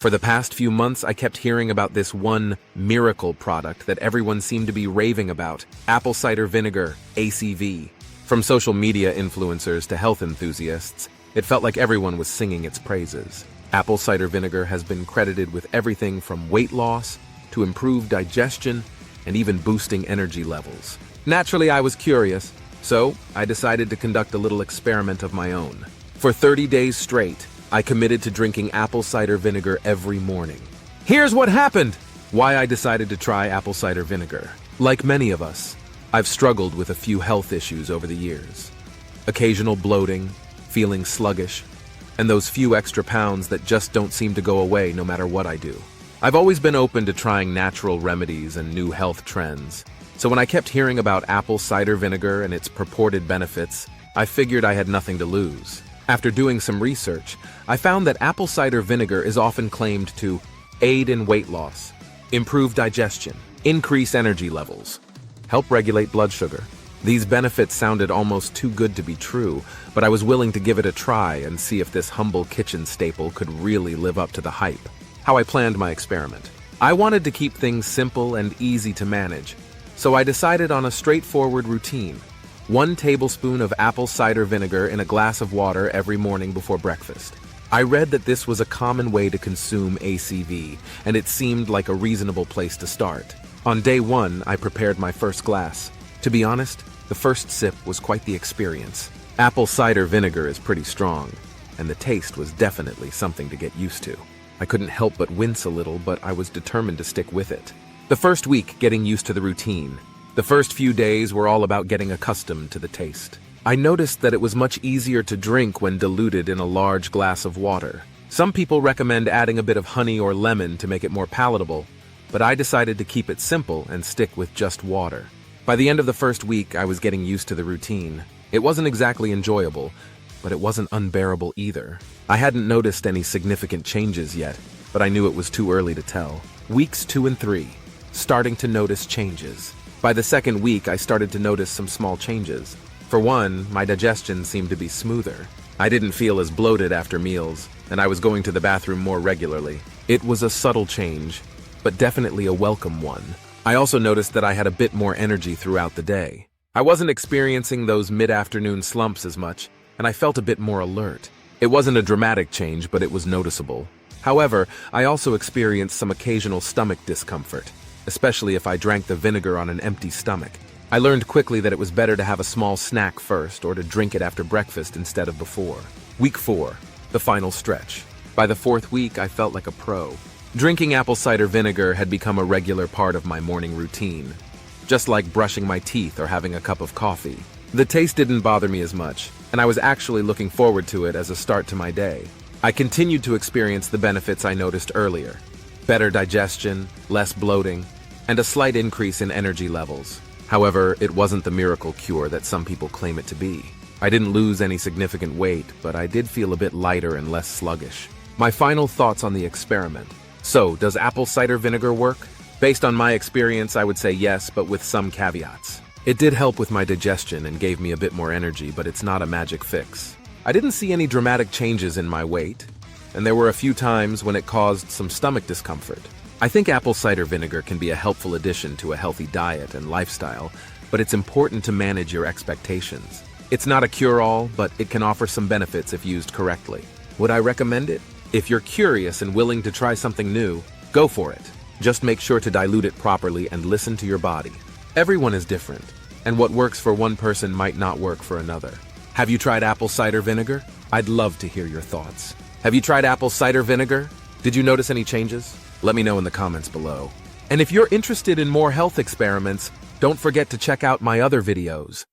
For the past few months, I kept hearing about this one miracle product that everyone seemed to be raving about, apple cider vinegar, ACV. From social media influencers to health enthusiasts, it felt like everyone was singing its praises. Apple cider vinegar has been credited with everything from weight loss to improved digestion and even boosting energy levels. Naturally, I was curious, so I decided to conduct a little experiment of my own. For 30 days straight, I committed to drinking apple cider vinegar every morning. Here's what happened! Why I decided to try apple cider vinegar. Like many of us, I've struggled with a few health issues over the years. Occasional bloating, feeling sluggish, and those few extra pounds that just don't seem to go away no matter what I do. I've always been open to trying natural remedies and new health trends. So when I kept hearing about apple cider vinegar and its purported benefits, I figured I had nothing to lose. After doing some research, I found that apple cider vinegar is often claimed to aid in weight loss, improve digestion, increase energy levels, help regulate blood sugar. These benefits sounded almost too good to be true, but I was willing to give it a try and see if this humble kitchen staple could really live up to the hype. How I planned my experiment. I wanted to keep things simple and easy to manage, so I decided on a straightforward routine. 1 tablespoon of apple cider vinegar in a glass of water every morning before breakfast. I read that this was a common way to consume ACV, and it seemed like a reasonable place to start. On day 1, I prepared my first glass. To be honest, the first sip was quite the experience. Apple cider vinegar is pretty strong, and the taste was definitely something to get used to. I couldn't help but wince a little, but I was determined to stick with it. The first week, getting used to the routine. The first few days were all about getting accustomed to the taste. I noticed that it was much easier to drink when diluted in a large glass of water. Some people recommend adding a bit of honey or lemon to make it more palatable, but I decided to keep it simple and stick with just water. By the end of the first week, I was getting used to the routine. It wasn't exactly enjoyable, but it wasn't unbearable either. I hadn't noticed any significant changes yet, but I knew it was too early to tell. Weeks 2 and 3, starting to notice changes. By the second week, I started to notice some small changes. For one, my digestion seemed to be smoother. I didn't feel as bloated after meals, and I was going to the bathroom more regularly. It was a subtle change, but definitely a welcome one. I also noticed that I had a bit more energy throughout the day. I wasn't experiencing those mid-afternoon slumps as much, and I felt a bit more alert. It wasn't a dramatic change, but it was noticeable. However, I also experienced some occasional stomach discomfort, especially if I drank the vinegar on an empty stomach. I learned quickly that it was better to have a small snack first or to drink it after breakfast instead of before. Week 4, the final stretch. By the 4th week, I felt like a pro. Drinking apple cider vinegar had become a regular part of my morning routine, just like brushing my teeth or having a cup of coffee. The taste didn't bother me as much, and I was actually looking forward to it as a start to my day. I continued to experience the benefits I noticed earlier. Better digestion, less bloating, and a slight increase in energy levels. However, it wasn't the miracle cure that some people claim it to be. I didn't lose any significant weight, but I did feel a bit lighter and less sluggish. My final thoughts on the experiment. So, does apple cider vinegar work? Based on my experience, I would say yes, but with some caveats. It did help with my digestion and gave me a bit more energy, but it's not a magic fix. I didn't see any dramatic changes in my weight, and there were a few times when it caused some stomach discomfort. I think apple cider vinegar can be a helpful addition to a healthy diet and lifestyle, but it's important to manage your expectations. It's not a cure-all, but it can offer some benefits if used correctly. Would I recommend it? If you're curious and willing to try something new, go for it. Just make sure to dilute it properly and listen to your body. Everyone is different, and what works for one person might not work for another. Have you tried apple cider vinegar? I'd love to hear your thoughts. Have you tried apple cider vinegar? Did you notice any changes? Let me know in the comments below. And if you're interested in more health experiments, don't forget to check out my other videos.